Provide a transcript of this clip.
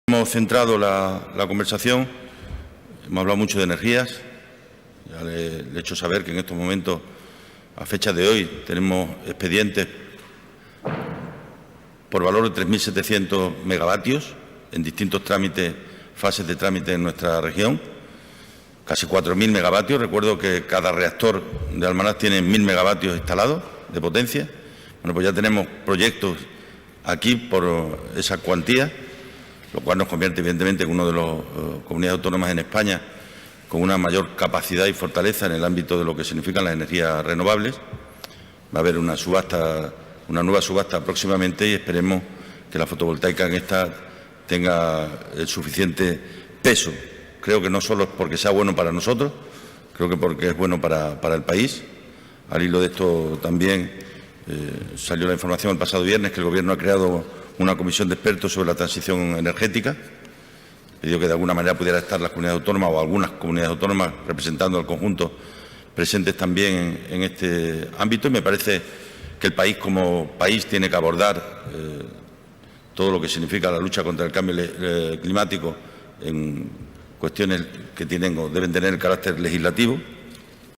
Hemos centrado la conversación, hemos hablado mucho de energías. Ya le he hecho saber que en estos momentos, a fecha de hoy, tenemos expedientes por valor de 3.700 megavatios en distintos trámites, fases de trámite en nuestra región. Casi 4.000 megavatios. Recuerdo que cada reactor de Almaraz tiene 1.000 megavatios instalados de potencia. Bueno, pues ya tenemos proyectos aquí por esa cuantía, lo cual nos convierte evidentemente en una de las comunidades autónomas en España con una mayor capacidad y fortaleza en el ámbito de lo que significan las energías renovables. Va a haber una nueva subasta próximamente y esperemos que la fotovoltaica en esta tenga el suficiente peso. Creo que no solo es porque sea bueno para nosotros, creo que porque es bueno para el país. Al hilo de esto también salió la información el pasado viernes que el Gobierno ha creado una comisión de expertos sobre la transición energética. Pidió que de alguna manera pudiera estar las comunidades autónomas o algunas comunidades autónomas representando al conjunto presentes también en este ámbito. Y me parece que el país como país tiene que abordar todo lo que significa la lucha contra el cambio climático en cuestiones que tienen o deben tener el carácter legislativo.